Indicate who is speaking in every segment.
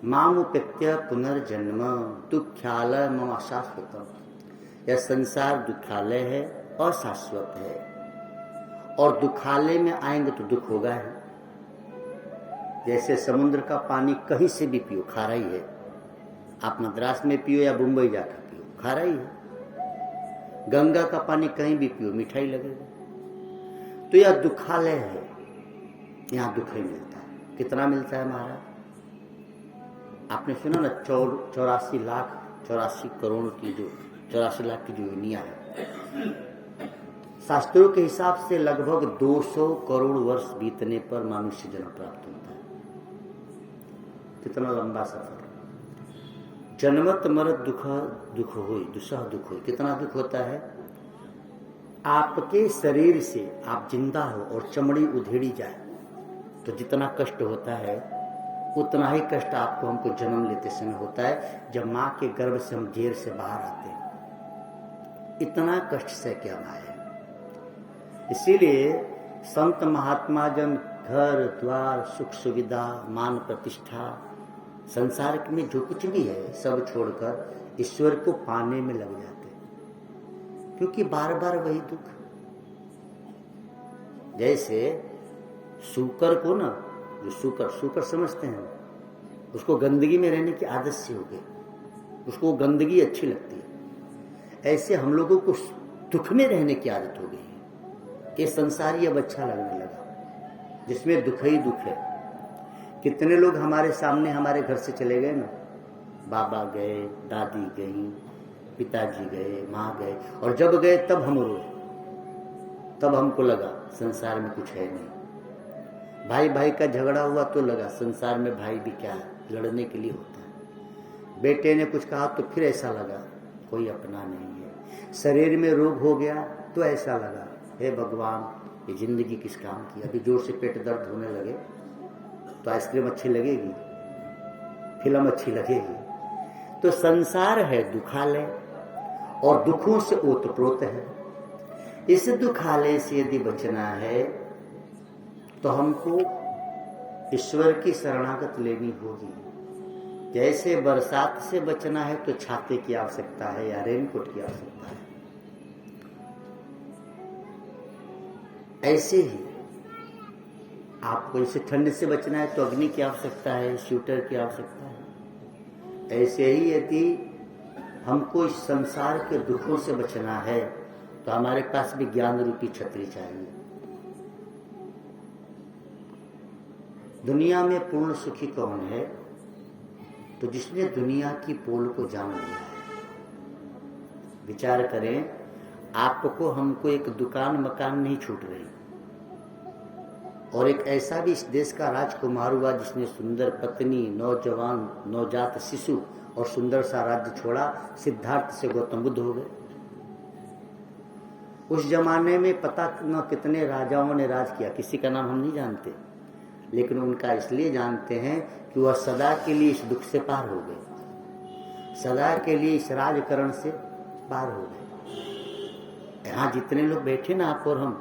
Speaker 1: मामुपेत्य पुनर्जन्म दुःख्यालय मम अशाश्वतम। यह संसार दुखालय है, अशाश्वत है, और दुखालय में आएंगे तो दुख होगा ही। जैसे समुद्र का पानी कहीं से भी पियो खारा ही है, आप मद्रास में पियो या मुंबई जाकर पियो खारा ही है। गंगा का पानी कहीं भी पियो मीठा ही लगेगा। तो यह दुखालय है, यहाँ दुख ही मिलता है। कितना मिलता है महाराज? आपने सुना ना 84 करोड़ की जो 84 लाख की जो योनियां है, शास्त्रों के हिसाब से लगभग 200 करोड़ वर्ष बीतने पर मनुष्य जन्म प्राप्त होता है। कितना लंबा सफर। जन्मत मरत दुख होई दुसह दुख होई। कितना दुख होता है? आपके शरीर से आप जिंदा हो और चमड़ी उधेड़ी जाए तो जितना कष्ट होता है उतना ही कष्ट आपको हमको जन्म लेते समय होता है, जब माँ के गर्भ से हम जेल से बाहर आते हैं। इतना कष्ट सह के हम आए। इसीलिए संत महात्मा जन घर द्वार सुख सुविधा मान प्रतिष्ठा संसार में जो कुछ भी है सब छोड़कर ईश्वर को पाने में लग जाते, क्योंकि बार बार वही दुख। जैसे सूकर को ना, जो सूकर समझते हैं, उसको गंदगी में रहने की आदत से हो गई, उसको गंदगी अच्छी लगती है। ऐसे हम लोगों को दुख में रहने की आदत हो गई है। ये संसार ही अब अच्छा लगने लगा, जिसमें दुख ही दुख है। कितने लोग हमारे सामने हमारे घर से चले गए ना, बाबा गए, दादी गई, पिताजी गए, माँ गए, और जब गए तब हम रोए। तब हमको लगा संसार में कुछ है नहीं। भाई भाई का झगड़ा हुआ तो लगा संसार में भाई भी क्या है, लड़ने के लिए होता है। बेटे ने कुछ कहा तो फिर ऐसा लगा कोई अपना नहीं है। शरीर में रोग हो गया तो ऐसा लगा हे भगवान ये जिंदगी किस काम की। अभी जोर से पेट दर्द होने लगे तो आइसक्रीम अच्छी लगेगी, फिल्म अच्छी लगेगी। तो संसार है दुखालय और दुखों से ओतप्रोत है। इस दुखालय से यदि बचना है तो हमको ईश्वर की शरणागत लेनी होगी। जैसे बरसात से बचना है तो छाते की आवश्यकता है या रेनकोट की आवश्यकता है, ऐसे ही आपको इसे ठंड से बचना है तो अग्नि की आवश्यकता है, स्वेटर की आवश्यकता है। ऐसे ही यदि हमको इस संसार के दुखों से बचना है तो हमारे पास भी ज्ञान रूपी छतरी चाहिए। दुनिया में पूर्ण सुखी कौन है? तो जिसने दुनिया की पोल को जान लिया है। विचार करें, आपको हमको एक दुकान मकान नहीं छूट रही, और एक ऐसा भी इस देश का राजकुमार हुआ जिसने सुंदर पत्नी, नौजवान, नवजात शिशु और सुंदर सा राज्य छोड़ा। सिद्धार्थ से गौतम बुद्ध हो गए। उस जमाने में पता न कितने राजाओं ने राज किया, किसी का नाम हम नहीं जानते, लेकिन उनका इसलिए जानते हैं कि वह सदा के लिए इस दुख से पार हो गए, सदा के लिए इस राजकरण से पार हो गए। यहाँ जितने लोग बैठे ना, आप और हम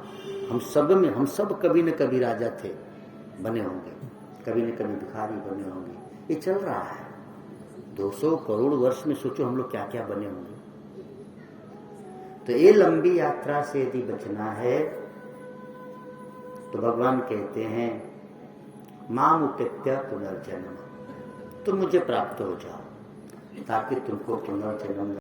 Speaker 1: सब कभी न कभी राजा थे, बने होंगे, कभी न कभी भिखारी बने होंगे। ये चल रहा है 200 करोड़ वर्ष में। सोचो हम लोग क्या क्या बने होंगे। तो ये लंबी यात्रा से यदि बचना है तो भगवान कहते हैं माम उपेत्य पुनर्जन्म, तुम मुझे प्राप्त हो जाओ ताकि तुमको पुनर्जन्म